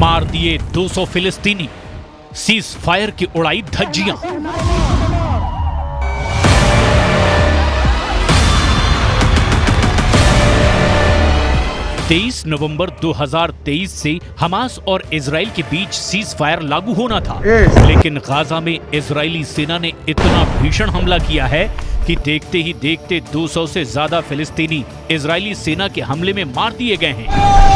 मार दिए 200 फिलिस्तीनी, सीज फायर की उड़ाई धज्जियां। 23 नवंबर 2023 से हमास और इजराइल के बीच सीज फायर लागू होना था, लेकिन गाजा में इजरायली सेना ने इतना भीषण हमला किया है कि देखते ही देखते 200 से ज्यादा फिलिस्तीनी इजरायली सेना के हमले में मार दिए गए हैं।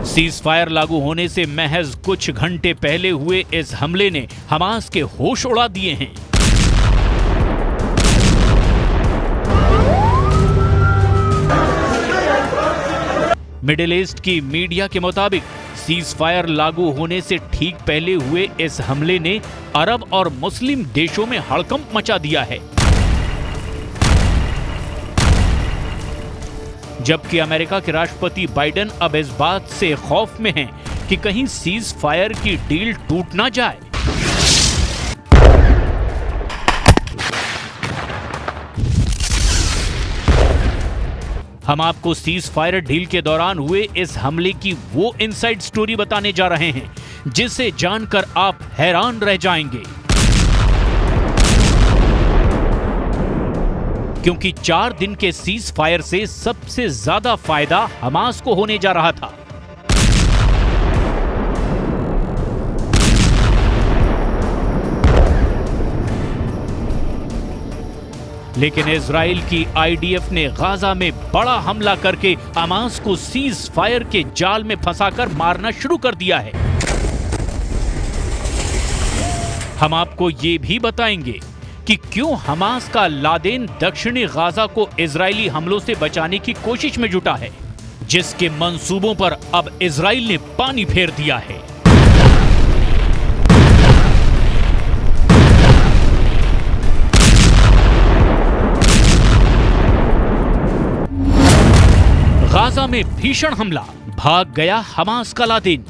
सीज फायर लागू होने से महज कुछ घंटे पहले हुए इस हमले ने हमास के होश उड़ा दिए हैं। मिडिल ईस्ट की मीडिया के मुताबिक सीज फायर लागू होने से ठीक पहले हुए इस हमले ने अरब और मुस्लिम देशों में हड़कंप मचा दिया है, जबकि अमेरिका के राष्ट्रपति बाइडेन अब इस बात से खौफ में हैं कि कहीं सीज फायर की डील टूट ना जाए। हम आपको सीज फायर डील के दौरान हुए इस हमले की वो इनसाइड स्टोरी बताने जा रहे हैं जिसे जानकर आप हैरान रह जाएंगे, क्योंकि 4 दिन के सीज फायर से सबसे ज्यादा फायदा हमास को होने जा रहा था। लेकिन इजराइल की आईडीएफ ने गाजा में बड़ा हमला करके हमास को सीज फायर के जाल में फंसाकर मारना शुरू कर दिया है। हम आपको ये भी बताएंगे कि क्यों हमास का लादेन दक्षिणी गाजा को इजरायली हमलों से बचाने की कोशिश में जुटा है, जिसके मंसूबों पर अब इजराइल ने पानी फेर दिया है। गाजा में भीषण हमला, भाग गया हमास का लादेन।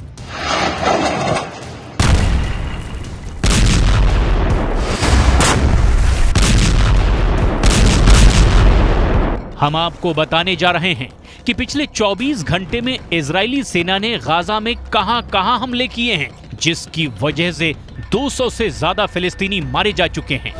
हम आपको बताने जा रहे हैं कि पिछले 24 घंटे में इजरायली सेना ने गाजा में कहां-कहां हमले किए हैं, जिसकी वजह से 200 से ज्यादा फिलिस्तीनी मारे जा चुके हैं।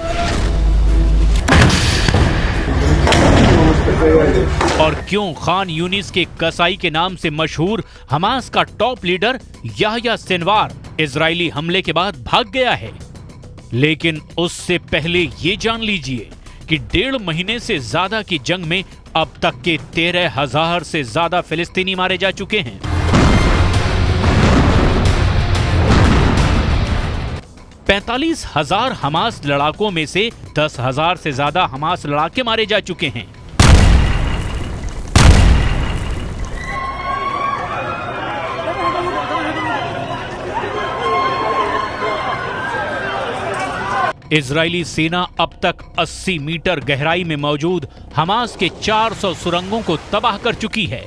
और क्यों खान यूनिस के कसाई के नाम से मशहूर हमास का top leader Yahya Sinwar Israeli हमले के बाद भाग गया है। लेकिन उससे पहले ये जान लीजिए कि 1.5 महीने से ज्यादा की जंग में अब तक के 13,000 से ज्यादा फिलिस्तीनी मारे जा चुके हैं। 45,000 हमास लड़ाकों में से 10,000 से ज्यादा हमास लड़ाके मारे जा चुके हैं। इजरायली सेना अब तक 80 मीटर गहराई में मौजूद हमास के 400 सुरंगों को तबाह कर चुकी है।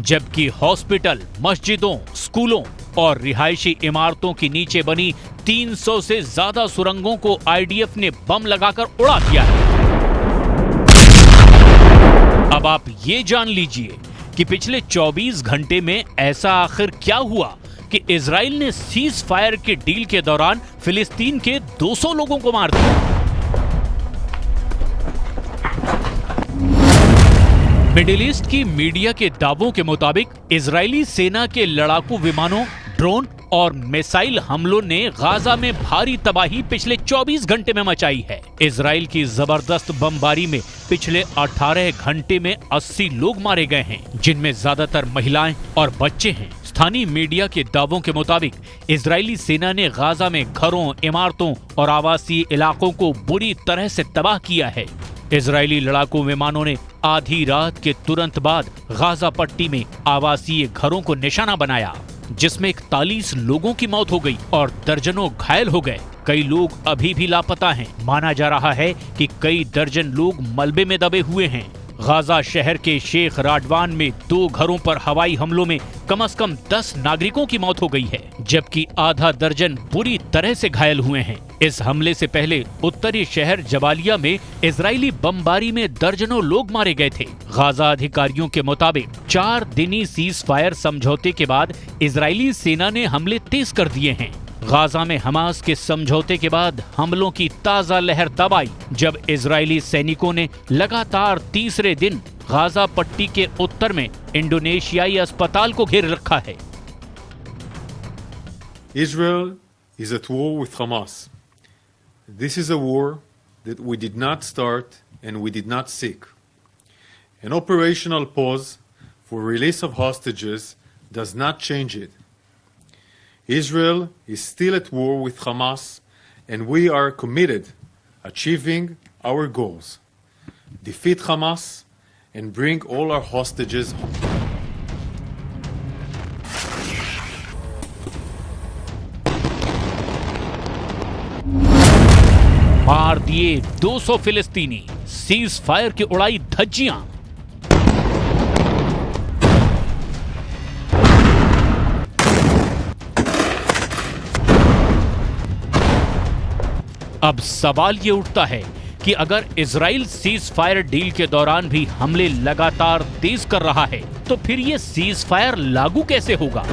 जबकि हॉस्पिटल, मस्जिदों, स्कूलों और रिहायशी इमारतों के नीचे बनी 300 से ज्यादा सुरंगों को आईडीएफ ने बम लगाकर उड़ा दिया है। अब आप ये जान लीजिए कि पिछले 24 घंटे में ऐसा आखिर क्या हुआ कि इजराइल ने सीज फायर के डील के दौरान फिलिस्तीन के 200 लोगों को मार दिया। मिडिल ईस्ट की मीडिया के दावों के मुताबिक इजरायली सेना के लड़ाकू विमानों, ड्रोन और मिसाइल हमलों ने गाजा में भारी तबाही पिछले 24 घंटे में मचाई है। इजराइल की जबरदस्त बमबारी में पिछले 18 घंटे में 80 लोग मारे गए हैं, जिनमें ज्यादातर महिलाएं और बच्चे हैं। स्थानीय मीडिया के दावों के मुताबिक इजरायली सेना ने गाजा में घरों, इमारतों और आवासीय इलाकों को बुरी तरह से तबाह किया है। इजरायली लड़ाकू विमानों ने आधी रात के तुरंत बाद गाजा पट्टी में आवासीय घरों को निशाना बनाया, जिसमें 41 लोगों की मौत हो गई और दर्जनों घायल हो गए। कई लोग अभी भी लापता हैं। माना जा रहा है कि कई दर्जन लोग मलबे में दबे हुए हैं। गाजा शहर के शेख राडवान में 2 घरों पर हवाई हमलों में कम से कम 10 नागरिकों की मौत हो गई है, जबकि आधा दर्जन बुरी तरह से घायल हुए हैं। इस हमले से पहले उत्तरी शहर जबालिया में इजरायली बमबारी में दर्जनों लोग मारे गए थे। गाजा अधिकारियों के मुताबिक 4 दिनी सीज फायर समझौते के बाद इजरायली सेना ने हमले तेज कर दिए हैं। गाजा में हमास के समझौते के बाद हमलों की ताजा लहर तब आई जब इजरायली सैनिकों ने लगातार तीसरे दिन गाजा पट्टी के उत्तर में इंडोनेशियाई अस्पताल को घेर रखा है। Israel is at war with Hamas. This is a war that we did not start and we did not seek. An operational pause for release of hostages does not change it. Israel is still at war with Hamas, and we are committed achieving our goals. Defeat Hamas and bring all our hostages home. मार दिए 200 फिलिस्तीनी, cease fire की उड़ाई धज्जियां। अब सवाल ये उठता है कि अगर इजराइल सीज फायर डील के दौरान भी हमले लगातार तेज कर रहा है, तो फिर ये सीज फायर लागू कैसे होगा?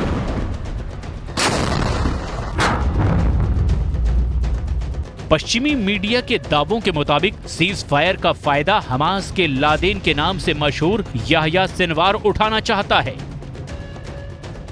पश्चिमी मीडिया के दावों के मुताबिक सीज फायर का फायदा हमास के लादेन के नाम से मशहूर याह्या सिनवार उठाना चाहता है।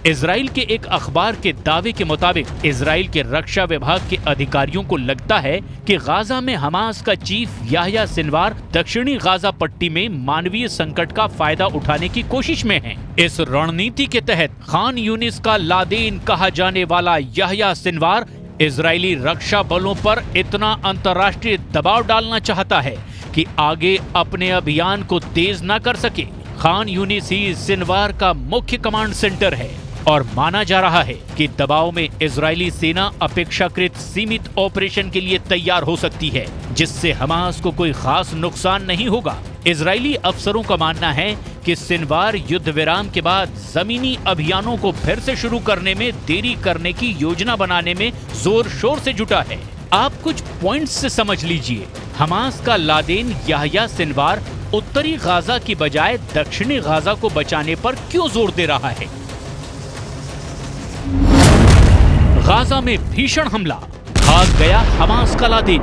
इजराइल के एक अखबार के दावे के मुताबिक इजराइल के रक्षा विभाग के अधिकारियों को लगता है कि गाजा में हमास का चीफ याह्या सिनवार दक्षिणी गाजा पट्टी में मानवीय संकट का फायदा उठाने की कोशिश में है। इस रणनीति के तहत खान यूनिस का लादेन कहा जाने वाला याह्या सिनवार इजरायली रक्षा बलों पर इतना अंतर्राष्ट्रीय दबाव डालना चाहता है कि आगे अपने अभियान को तेज न कर सके। खान यूनिस ही सिनवार का मुख्य कमांड सेंटर है और माना जा रहा है कि दबाव में इजरायली सेना अपेक्षाकृत सीमित ऑपरेशन के लिए तैयार हो सकती है, जिससे हमास को कोई खास नुकसान नहीं होगा। इजरायली अफसरों का मानना है कि सिनवार युद्ध विराम के बाद जमीनी अभियानों को फिर से शुरू करने में देरी करने की योजना बनाने में जोर शोर से जुटा है। आप कुछ पॉइंट्स से समझ लीजिए। हमास का लादेन याह्या सिनवार उत्तरी गाजा की बजाय दक्षिणी गाजा को बचाने पर क्यों जोर दे रहा है? गाजा में भीषण हमला, भाग गया हमास का लादेन।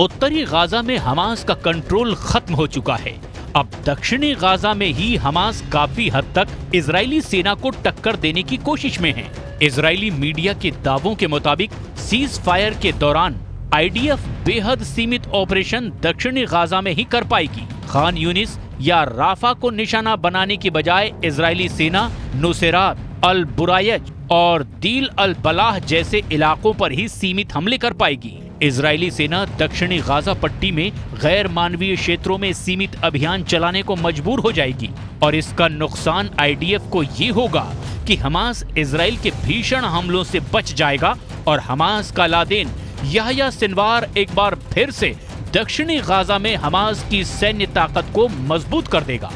उत्तरी गाजा में हमास का कंट्रोल खत्म हो चुका है। अब दक्षिणी गाजा में ही हमास काफी हद तक इजरायली सेना को टक्कर देने की कोशिश में है। इजरायली मीडिया के दावों के मुताबिक सीज फायर के दौरान आईडीएफ बेहद सीमित ऑपरेशन दक्षिणी गाजा में ही कर पाएगी। खान यूनिस या राफा को निशाना बनाने की बजाय इजरायली सेना नुसेरात, अल बुरायज और दील अल बलाह जैसे इलाकों पर ही सीमित हमले कर पाएगी। इजरायली सेना दक्षिणी गाजा पट्टी में गैर मानवीय क्षेत्रों में सीमित अभियान चलाने को मजबूर हो जाएगी और इसका नुकसान आईडीएफ को ये होगा कि हमास इजराइल के भीषण हमलों से बच जाएगा और हमास का लादेन याह्या सिनवार एक बार फिर से दक्षिणी गाजा में हमास की सैन्य ताकत को मजबूत कर देगा।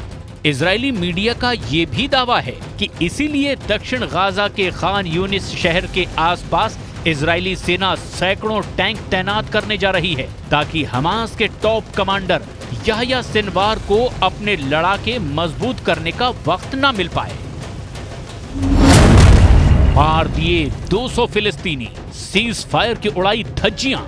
इजरायली मीडिया का ये भी दावा है कि इसीलिए दक्षिण गाजा के खान यूनिस शहर के आसपास इजरायली सेना सैकड़ों टैंक तैनात करने जा रही है, ताकि हमास के टॉप कमांडर याह्या सिनवार को अपने लड़ाके मजबूत करने का वक्त न मिल पाए। मार दिए 200 फिलिस्तीनी, सीज फायर की उड़ाई धज्जियां।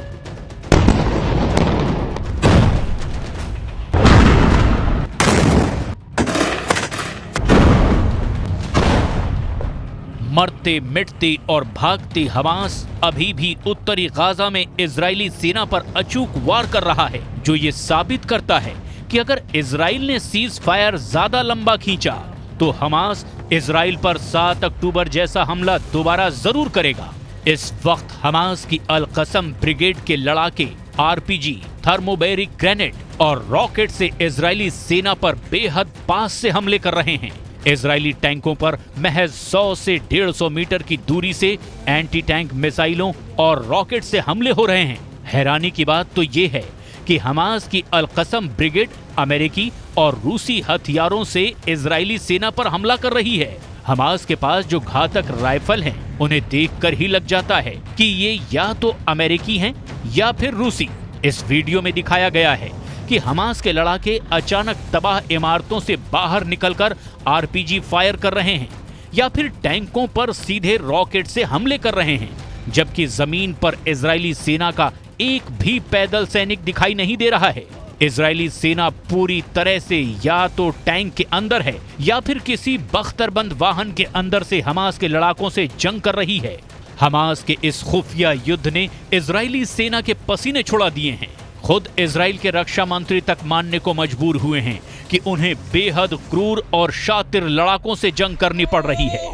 मरते मिटते और भागते हमास अभी भी उत्तरी गाजा में इजरायली सेना पर अचूक वार कर रहा है, जो ये साबित करता है कि अगर इजराइल ने सीज फायर ज्यादा लंबा खींचा तो हमास इजराइल पर 7 अक्टूबर जैसा हमला दोबारा जरूर करेगा। इस वक्त हमास की अल कसम ब्रिगेड के लड़ाके आरपीजी, थर्मोबैरिक ग्रेनेड और रॉकेट से इजरायली सेना पर बेहद पास से हमले कर रहे हैं। इजरायली टैंकों पर महज 100 से 150 मीटर की दूरी से एंटी टैंक मिसाइलों और रॉकेट से हमले हो रहे हैं। हैरानी की बात तो ये है कि हमास की अल-कसम ब्रिगेड अमेरिकी और रूसी हथियारों से इजरायली सेना पर हमला कर रही है। हमास के पास जो घातक राइफल हैं, उन्हें देखकर ही लग जाता है कि ये या तो अमेरिकी हैं या फिर रूसी। इस वीडियो में दिखाया गया है कि हमास के लड़ाके अचानक तबाह इमारतों से बाहर निकलकर आरपीजी फायर कर रहे हैं या फिर टैंकों पर सीधे रॉकेट से हमले कर रहे हैं, जबकि जमीन पर इजरायली सेना का एक भी पैदल सैनिक दिखाई नहीं दे रहा है। इजरायली सेना पूरी तरह से या तो टैंक के अंदर है या फिर किसी बख्तरबंद वाहन के अंदर से हमास के लड़ाकों से जंग कर रही है। हमास के इस खुफिया युद्ध ने इजरायली सेना के पसीने छुड़ा दिए हैं। खुद इजराइल के रक्षा मंत्री तक मानने को मजबूर हुए हैं कि उन्हें बेहद क्रूर और शातिर लड़ाकों से जंग करनी पड़ रही है।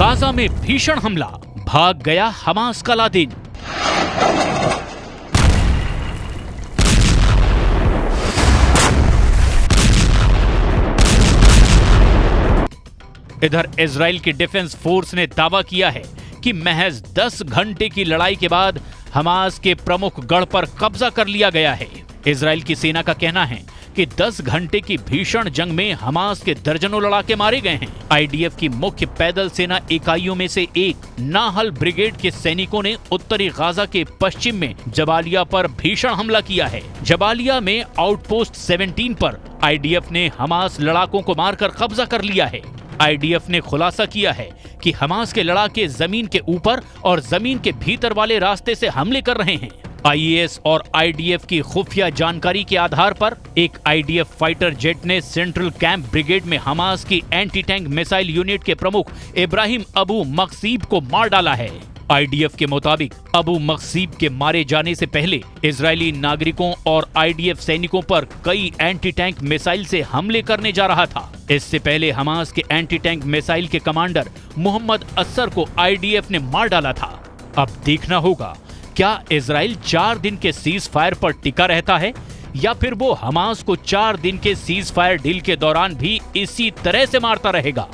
गाजा में भीषण हमला, भाग गया हमास का लादेन। इधर इजराइल की डिफेंस फोर्स ने दावा किया है कि महज 10 घंटे की लड़ाई के बाद हमास के प्रमुख गढ़ पर कब्जा कर लिया गया है। इजराइल की सेना का कहना है कि 10 घंटे की भीषण जंग में हमास के दर्जनों लड़ाके मारे गए हैं। आईडीएफ की मुख्य पैदल सेना इकाइयों में से एक नाहल ब्रिगेड के सैनिकों ने उत्तरी गाजा के पश्चिम में जबालिया पर भीषण हमला किया है। जबालिया में आउटपोस्ट 17 पर आईडीएफ ने हमास लड़ाकों को मारकर कब्जा कर लिया है। आईडीएफ ने खुलासा किया है कि हमास के लड़ाके जमीन के ऊपर और जमीन के भीतर वाले रास्ते से हमले कर रहे हैं। आईएएस और आईडीएफ की खुफिया जानकारी के आधार पर एक आईडीएफ फाइटर जेट ने सेंट्रल कैंप ब्रिगेड में हमास की एंटी टैंक मिसाइल यूनिट के प्रमुख इब्राहिम अबू मकसीब को मार डाला है। आईडीएफ के मुताबिक अबू मकसीब के मारे जाने से पहले इजरायली नागरिकों और आईडीएफ सैनिकों पर कई एंटी टैंक मिसाइल से हमले करने जा रहा था। इससे पहले हमास के एंटी टैंक मिसाइल के कमांडर मोहम्मद असर को आईडीएफ ने मार डाला था। अब देखना होगा क्या इजराइल 4 दिन के सीज फायर पर टिका रहता है या फिर वो हमास को 4 दिन के सीज फायर डील के दौरान भी इसी तरह से मारता रहेगा।